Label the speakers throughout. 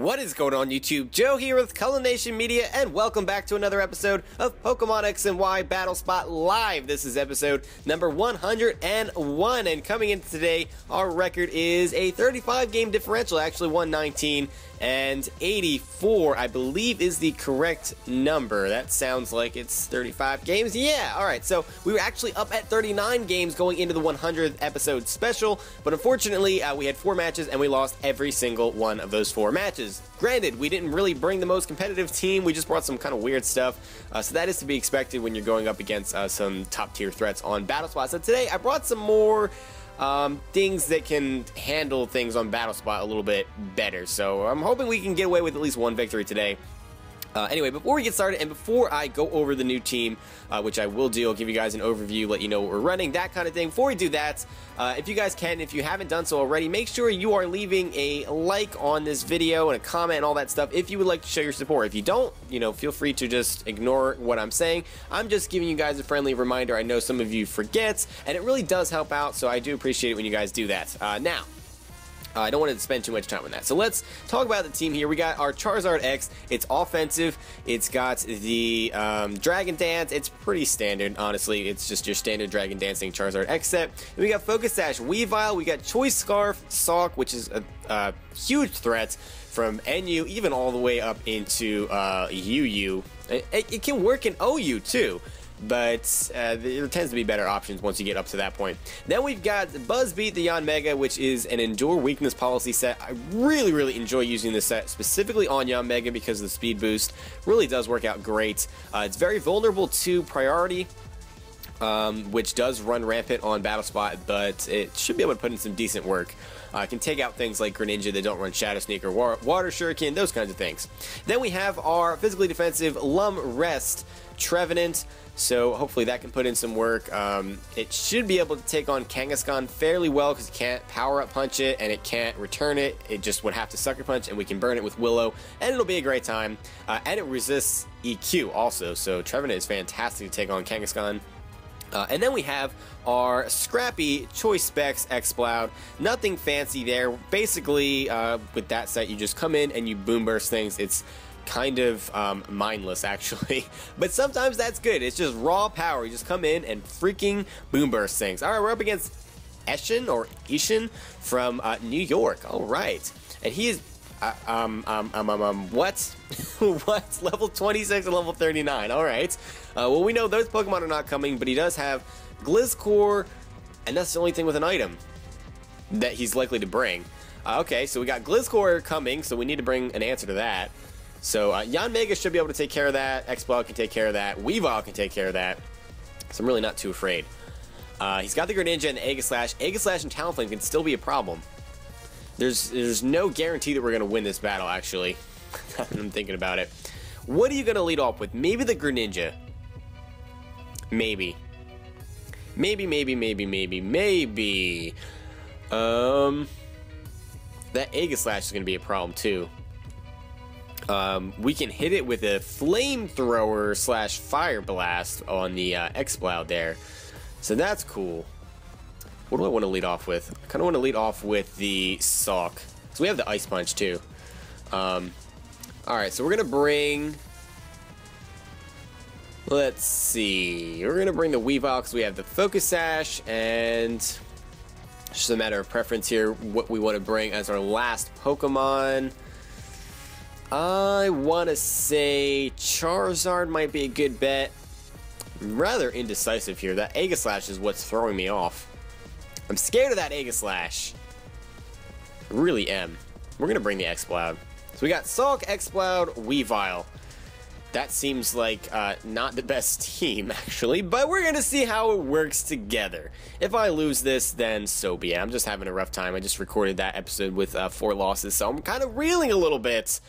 Speaker 1: What is going on YouTube? Joe here with Culination Media, and welcome back to another episode of Pokemon X and Y Battle Spot Live. This is episode number 101, and coming in today, our record is a 35 game differential, actually 119 and 84, I believe is the correct number. That sounds like it's 35 games. Yeah, alright, so we were actually up at 39 games going into the 100th episode special, but unfortunately we had 4 matches and we lost every single one of those 4 matches. Granted, we didn't really bring the most competitive team, we just brought some kind of weird stuff, so that is to be expected when you're going up against some top tier threats on Battle Spot. So today I brought some more things that can handle things on Battle Spot a little bit better. So I'm hoping we can get away with at least one victory today. Anyway, before we get started and before I go over the new team, which I will do, I'll give you guys an overview, let you know what we're running, that kind of thing. Before we do that, if you guys can, if you haven't done so already, make sure you are leaving a like on this video and a comment and all that stuff if you would like to show your support. If you don't, feel free to just ignore what I'm saying. I'm just giving you guys a friendly reminder. I know some of you forget, and it really does help out, so I do appreciate it when you guys do that. Now, I don't want to spend too much time on that. So let's talk about the team here. We got our Charizard X. It's offensive. It's got the Dragon Dance. It's pretty standard, honestly. It's just your standard Dragon Dancing Charizard X set. And we got Focus Sash, Weavile. We got Choice Scarf, Sawk, which is a huge threat from NU, even all the way up into UU. It can work in OU too, but there tends to be better options once you get up to that point. Then we've got Buzzbeat, the Yanmega, which is an Endure Weakness Policy set. I really enjoy using this set, specifically on Yanmega because of the speed boost. Really does work out great. It's very vulnerable to Priority, which does run rampant on Battle Spot, but it should be able to put in some decent work. It can take out things like Greninja that don't run Shadow Sneak or Water Shuriken, those kinds of things. Then we have our physically defensive Lum Rest Trevenant, so hopefully that can put in some work. It should be able to take on Kangaskhan fairly well because it can't power up punch it and it can't return it. It just would have to sucker punch, and we can burn it with Willow, and it'll be a great time. And it resists EQ also, so Trevenant is fantastic to take on Kangaskhan. And then we have our scrappy Choice Specs Exploud. Nothing fancy there. Basically, with that set, you just come in and you boom burst things. It's kind of mindless, actually. But sometimes that's good. It's just raw power. You just come in and freaking boom burst things. All right, we're up against Ishin from New York. All right. And he is... what? What? Level 26 and level 39. Alright. Well, we know those Pokemon are not coming, but he does have Gliscor, and that's the only thing with an item that he's likely to bring. Okay, so we got Gliscor coming, so we need to bring an answer to that. So, Yanmega should be able to take care of that. Exploud can take care of that. Weavile can take care of that. So I'm really not too afraid. He's got the Greninja and the Aegislash. Aegislash and Talonflame can still be a problem. There's no guarantee that we're going to win this battle, actually. I'm thinking about it. What are you going to lead off with? Maybe the Greninja. Maybe. Maybe. That Aegislash is going to be a problem, too. We can hit it with a Flamethrower / Fire Blast on the Exploud there. So that's cool. What do I want to lead off with? I kind of want to lead off with the Sawk. So we have the Ice Punch too. Alright, so we're going to bring... Let's see. We're going to bring the Weavile because we have the Focus Sash, and it's just a matter of preference here what we want to bring as our last Pokemon. I want to say Charizard might be a good bet. I'm rather indecisive here. That Aegislash is what's throwing me off. I'm scared of that Aegislash. I really am. We're going to bring the Exploud. So we got Sawk, Exploud, Weavile. That seems like not the best team, actually, but we're going to see how it works together. If I lose this, then so be it. I'm just having a rough time. I just recorded that episode with 4 losses, so I'm kind of reeling a little bit.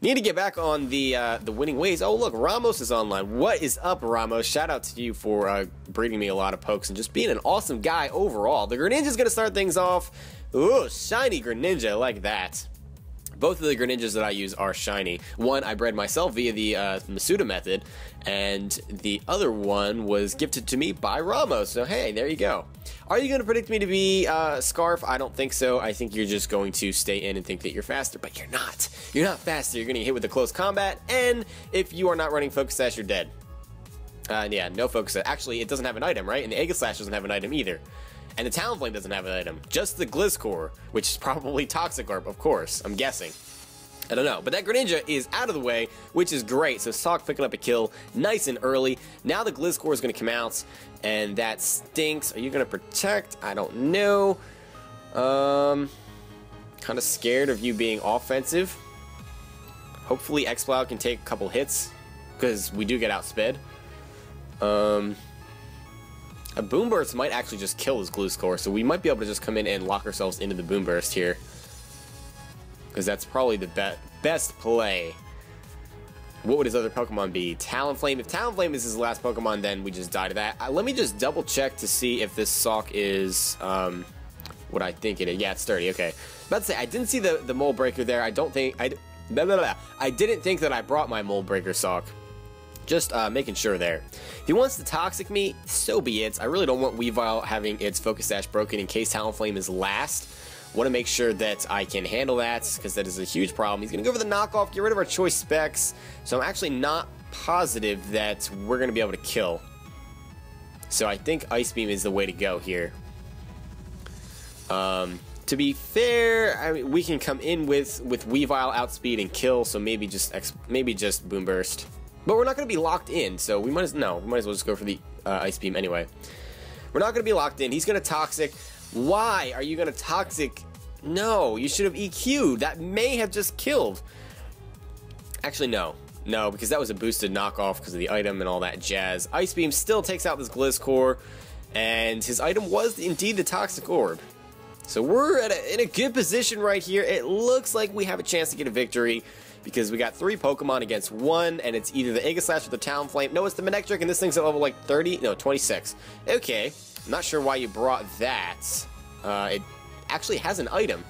Speaker 1: Need to get back on the winning ways. Oh, look, Ramos is online. What is up, Ramos? Shout out to you for breeding me a lot of pokes and just being an awesome guy overall. The Greninja's going to start things off. Ooh, shiny Greninja. I like that. Both of the Greninjas that I use are shiny. One I bred myself via the Masuda method, and the other one was gifted to me by Ramos. So, hey, there you go. Are you going to predict me to be Scarf? I don't think so. I think you're just going to stay in and think that you're faster, but you're not. You're not faster. You're going to get hit with the close combat, and if you are not running Focus Sash, you're dead. Yeah, no Focus Sash. Actually, it doesn't have an item, right? And the Aegislash doesn't have an item either. And the Talonflame doesn't have an item. Just the Gliscor, which is probably Toxicarp, of course. I'm guessing. I don't know. But that Greninja is out of the way, which is great. So Sock picking up a kill nice and early. Now the Gliscor is going to come out, and that stinks. Are you going to protect? I don't know. Kind of scared of you being offensive. Hopefully X-Cloud can take a couple hits, because we do get outsped. A Boom Burst might actually just kill this Gliscor, so we might be able to just come in and lock ourselves into the Boom Burst here. Because that's probably the best play. What would his other Pokemon be? Talonflame. If Talonflame is his last Pokemon, then we just die to that. Let me just double check to see if this Sock is what I think it is. Yeah, it's sturdy. Okay. About to say, I didn't see the Mold Breaker there. I don't think... I didn't think that I brought my Mold Breaker Sock. Just making sure there. If he wants to Toxic me, so be it. I really don't want Weavile having its Focus Sash broken in case Talonflame is last. Want to make sure that I can handle that, because that is a huge problem. He's going to go for the knockoff, get rid of our choice specs. So I'm actually not positive that we're going to be able to kill. So I think Ice Beam is the way to go here. To be fair, I mean, we can come in with Weavile outspeed and kill, so maybe just Boom Burst. But we're not going to be locked in, so we might as well just go for the Ice Beam anyway. We're not going to be locked in. He's going to Toxic. Why are you going to Toxic? No, you should have EQ'd. That may have just killed. Actually, no. No, because that was a boosted knockoff because of the item and all that jazz. Ice Beam still takes out this Gliscor, and his item was indeed the Toxic Orb. So we're in a good position right here. It looks like we have a chance to get a victory, because we got 3 Pokemon against 1, and it's either the Aegislash or the Talonflame. No, it's the Manectric, and this thing's at level like 30, no, 26. Okay, I'm not sure why you brought that. It actually has an item.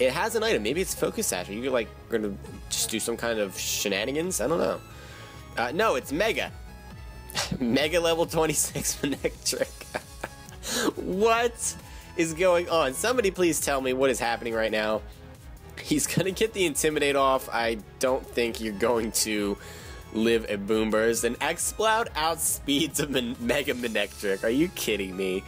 Speaker 1: It has an item. Maybe it's Focus Sash. Are you like gonna just do some kind of shenanigans? I don't know. No, it's Mega. Mega level 26 Manectric. What is going on? Somebody please tell me what is happening right now. He's going to get the Intimidate off. I don't think you're going to live a Boom Burst. And X-Cloud outspeeds a Mega Manectric. Are you kidding me?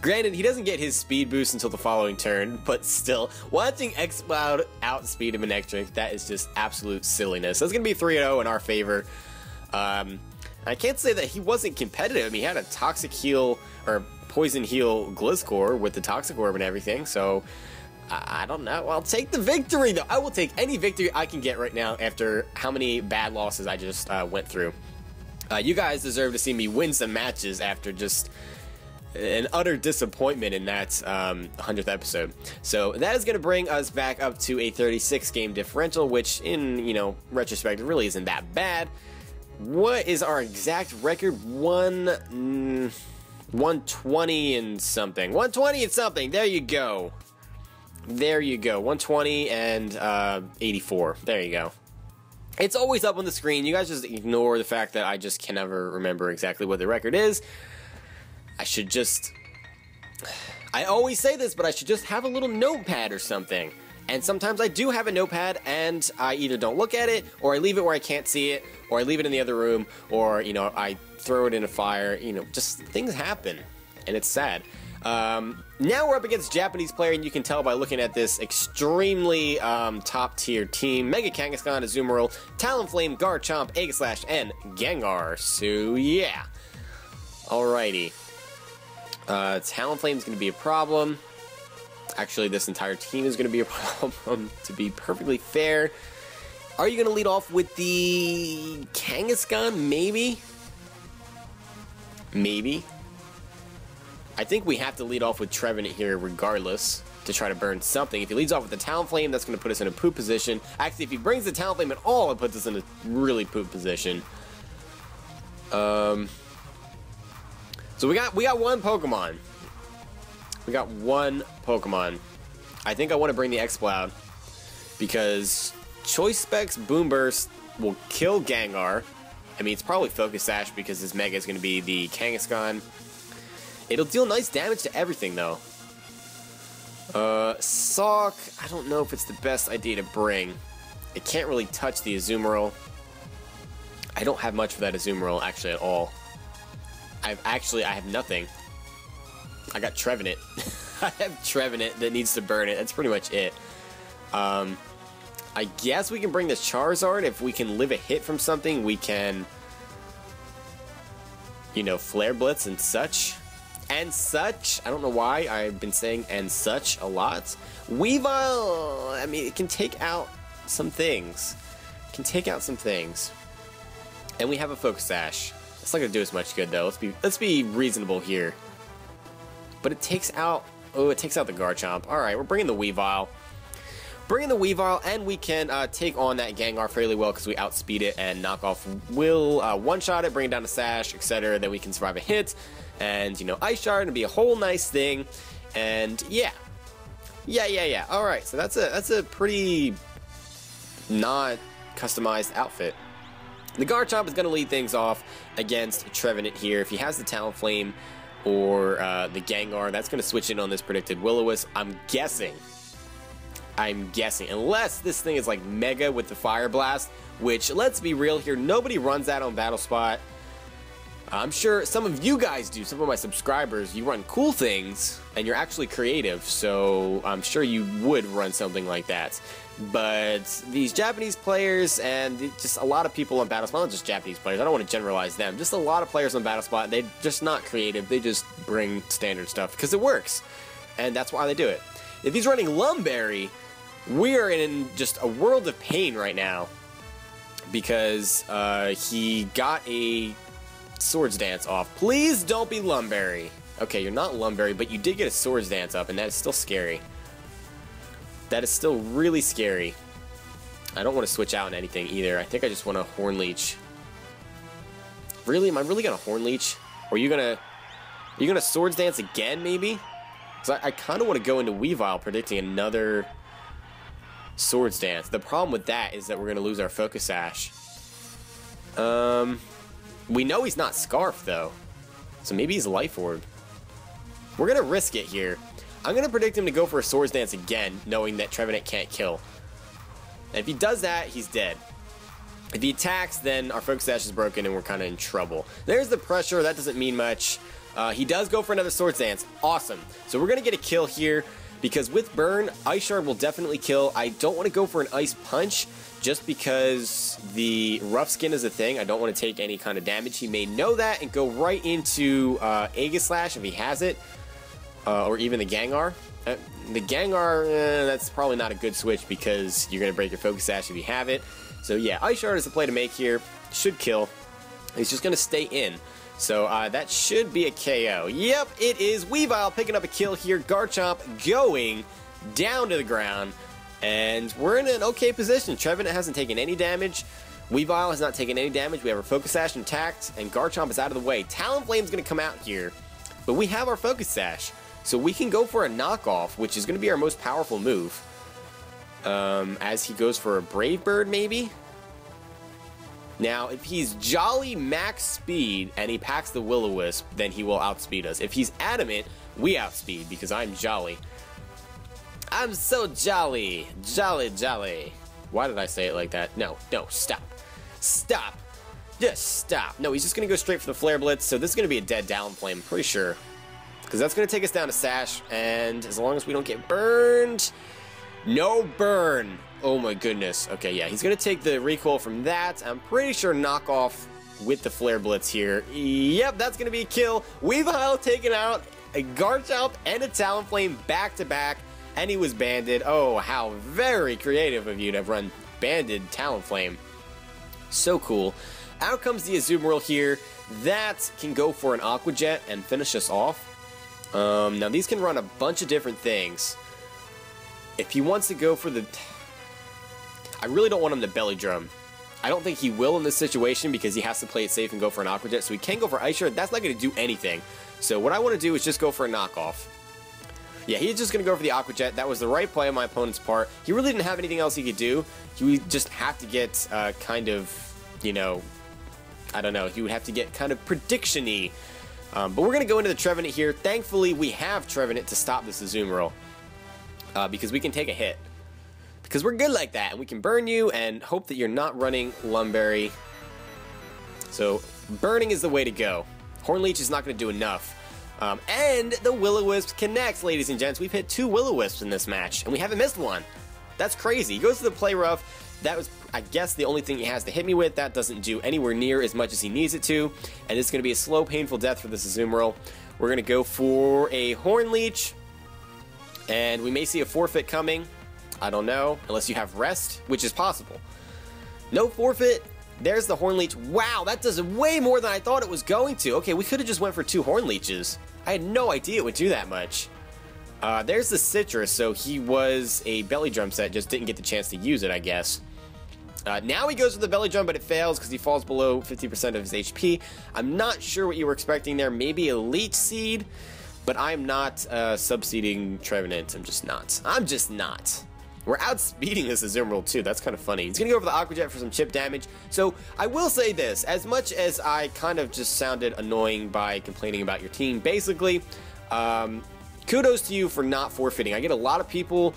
Speaker 1: Granted, he doesn't get his speed boost until the following turn, but still, watching X-Cloud outspeed a Manectric, that is just absolute silliness. That's going to be 3-0 in our favor. I can't say that he wasn't competitive. I mean, he had a Toxic Heal, or Poison Heal Gliscor with the Toxic Orb and everything, so... I don't know. I'll take the victory, though. I will take any victory I can get right now after how many bad losses I just went through. You guys deserve to see me win some matches after just an utter disappointment in that 100th episode. So that is going to bring us back up to a 36-game differential, which in, retrospect, really isn't that bad. What is our exact record? 120 and something. 120 and something. There you go. There you go, 120 and 84. There you go. It's always up on the screen. You guys just ignore the fact that I just can never remember exactly what the record is. I always say this, but I should just have a little notepad or something. And sometimes I do have a notepad, and I either don't look at it, or I leave it where I can't see it, or I leave it in the other room, or, I throw it in a fire. Just things happen, and it's sad. Now we're up against Japanese player, and you can tell by looking at this extremely top-tier team. Mega Kangaskhan, Azumarill, Talonflame, Garchomp, Aegislash, and Gengar. So, yeah. Alrighty. Talonflame's going to be a problem. Actually, this entire team is going to be a problem, to be perfectly fair. Are you going to lead off with the Kangaskhan? Maybe? Maybe. I think we have to lead off with Trevenant here regardless to try to burn something. If he leads off with the Talonflame, that's going to put us in a poop position. Actually, if he brings the Talonflame at all, it puts us in a really poop position. So we got one Pokemon. We got one Pokemon. I think I want to bring the X-Cloud because Choice Specs Boom Burst will kill Gengar. I mean, it's probably Focus Sash because his Mega is going to be the Kangaskhan. It'll deal nice damage to everything, though. Sock, I don't know if it's the best idea to bring. It can't really touch the Azumarill. I don't have much for that Azumarill, actually, at all. I have nothing. I got Trevenant. I have Trevenant that needs to burn it. That's pretty much it. I guess we can bring this Charizard. If we can live a hit from something, we can, you know, Flare Blitz and such. And such. I don't know why I've been saying and such a lot. Weavile, I mean, it can take out some things. It can take out some things. And we have a Focus Sash. It's not gonna do us much good though. Let's be reasonable here. But it takes out, oh, it takes out the Garchomp. All right, we're bringing the Weavile. And we can take on that Gengar fairly well because we outspeed it, and Knockoff will one-shot it, bring it down to Sash, etc. Then we can survive a hit, and, you know, Ice Shard, and be a whole nice thing. And yeah. All right, so that's a pretty not customized outfit. The Garchomp is going to lead things off against Trevenant here. If he has the Talonflame or the Gengar, that's going to switch in on this predicted Will-O-Wisp. I'm guessing, unless this thing is like Mega with the Fire Blast, which, let's be real here, nobody runs that on Battle Spot. I'm sure some of you guys do, some of my subscribers, you run cool things, and you're actually creative, so I'm sure you would run something like that. But these Japanese players, and just a lot of people on Battle Spot, not just Japanese players, I don't want to generalize them, just a lot of players on Battle Spot, they're just not creative, they just bring standard stuff, because it works, and that's why they do it. If he's running Lumberry, we are in just a world of pain right now, because he got a Swords Dance off. Please don't be Lumberry. Okay, you're not Lumberry, but you did get a Swords Dance up, and that is still scary. That is still really scary. I don't want to switch out in anything either. I think I just want a Horn Leech. Really? Am I really gonna Horn Leech? Or are you gonna Swords Dance again, maybe? Because I kind of want to go into Weavile predicting another Swords Dance. The problem with that is that we're going to lose our Focus Sash. We know he's not Scarf, though. So maybe he's Life Orb. We're going to risk it here. I'm going to predict him to go for a Swords Dance again, knowing that Trevenant can't kill. And if he does that, he's dead. If he attacks, then our Focus Sash is broken and we're kind of in trouble. There's the pressure. That doesn't mean much. He does go for another Swords Dance. Awesome. So we're going to get a kill here. Because with Burn, Ice Shard will definitely kill. I don't want to go for an Ice Punch just because the Rough Skin is a thing. I don't want to take any kind of damage. He may know that and go right into Aegislash if he has it. Or even the Gengar. The Gengar, that's probably not a good switch because you're going to break your Focus Sash if you have it. So yeah, Ice Shard is the play to make here. Should kill. He's just going to stay in. So that should be a KO. Yep, it is. Weavile picking up a kill here. Garchomp going down to the ground. And we're in an okay position. Trevenant hasn't taken any damage. Weavile has not taken any damage. We have our Focus Sash intact. And Garchomp is out of the way. Talonflame's going to come out here. But we have our Focus Sash. So we can go for a knockoff, which is going to be our most powerful move. As he goes for a Brave Bird, maybe? Now, if he's Jolly max speed and he packs the Will-O-Wisp, then he will outspeed us. If he's Adamant, we outspeed because I'm Jolly. I'm so jolly. Jolly. Why did I say it like that? No, stop. Stop. Just stop. No, he's just going to go straight for the Flare Blitz, so this is going to be a dead Talonflame, I'm pretty sure. Because that's going to take us down to Sash, and as long as we don't get burned... No burn. Oh my goodness. Okay, yeah, he's going to take the recoil from that. I'm pretty sure knockoff with the Flare Blitz here. Yep, that's going to be a kill. Weavile taking out a Garchomp and a Talonflame back-to-back, and he was banded. Oh, how very creative of you to have run banded Talonflame. So cool. Out comes the Azumarill here. That can go for an Aqua Jet and finish us off. Now, these can run a bunch of different things. If he wants to go for the... I really don't want him to Belly Drum. I don't think he will in this situation because he has to play it safe and go for an Aqua Jet. So he can go for Ice Shard. That's not going to do anything. So what I want to do is just go for a knockoff. Yeah, he's just going to go for the Aqua Jet. That was the right play on my opponent's part. He really didn't have anything else he could do. He would just have to get kind of, you know... I don't know. He would have to get kind of prediction-y But we're going to go into the Trevenant here. Thankfully, we have Trevenant to stop this Azumarill. Because we can take a hit. Because we're good like that, and we can burn you and hope that you're not running Lumberry. So, burning is the way to go. Hornleech is not going to do enough. And the Will-O-Wisp connects, ladies and gents. We've hit 2 Will-O-Wisps in this match, and we haven't missed one. That's crazy. He goes to the Play Rough. That was, I guess, the only thing he has to hit me with. That doesn't do anywhere near as much as he needs it to. And it's going to be a slow, painful death for this Azumarill. We're going to go for a Hornleech. And we may see a forfeit coming. I don't know, unless you have rest, which is possible. No forfeit. There's the Hornleech. Wow, that does way more than I thought it was going to. Okay, we could have just went for 2 Hornleeches. I had no idea it would do that much. There's the Citrus, so he was a Belly Drum set, just didn't get the chance to use it, I guess. Now he goes for the Belly Drum, but it fails because he falls below 50% of his HP. I'm not sure what you were expecting there. Maybe a Leech Seed, but I'm not subseeding Trevenant. I'm just not. We're outspeeding this Azumarill too. That's kind of funny. He's going to go for the Aqua Jet for some chip damage. So I will say this. As much as I kind of just sounded annoying by complaining about your team, basically, kudos to you for not forfeiting. I get a lot of people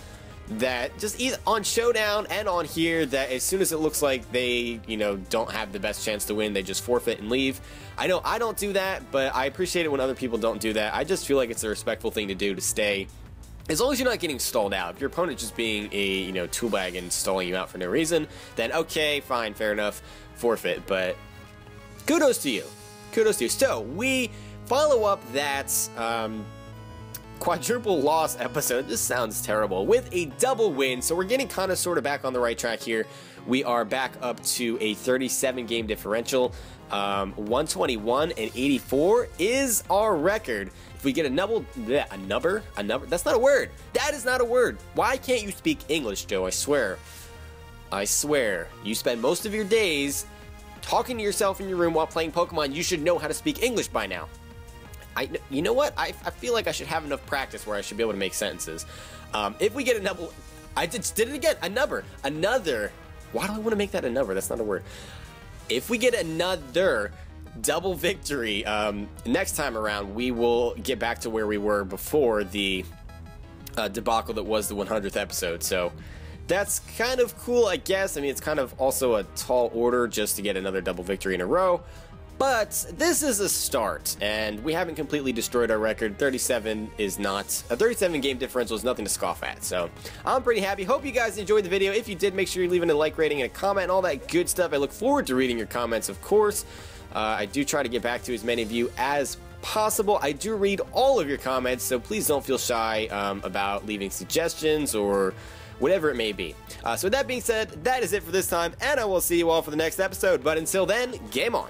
Speaker 1: that just either on Showdown and on here that as soon as it looks like they, don't have the best chance to win, they just forfeit and leave. I know I don't do that, but I appreciate it when other people don't do that. I just feel like it's a respectful thing to do to stay. As long as you're not getting stalled out. If your opponent just being a, tool bag and stalling you out for no reason, then okay, fine, fair enough, forfeit. But kudos to you. Kudos to you. So, we follow up that quadruple loss episode. This sounds terrible. With a double win. So, we're getting kind of sort of back on the right track here. We are back up to a 37 game differential. 121 and 84 is our record. If we get a number, that's not a word. That is not a word. Why can't you speak English, Joe? I swear. You spend most of your days talking to yourself in your room while playing Pokemon. You should know how to speak English by now. You know what? I feel like I should have enough practice where I should be able to make sentences. If we get a number, I just did it again. Another. Why do I want to make that a number? That's not a word. If we get another double victory next time around, we will get back to where we were before the debacle that was the 100th episode. So that's kind of cool, I guess. I mean, it's kind of also a tall order just to get another double victory in a row. But this is a start, and we haven't completely destroyed our record. 37 is not a 37 game differential is nothing to scoff at. So I'm pretty happy. Hope you guys enjoyed the video. If you did, make sure you're leaving a like, rating, and a comment, and all that good stuff. I look forward to reading your comments, of course. I do try to get back to as many of you as possible. I do read all of your comments, so please don't feel shy about leaving suggestions or whatever it may be. So with that being said, that is it for this time, and I will see you all for the next episode. But until then, game on.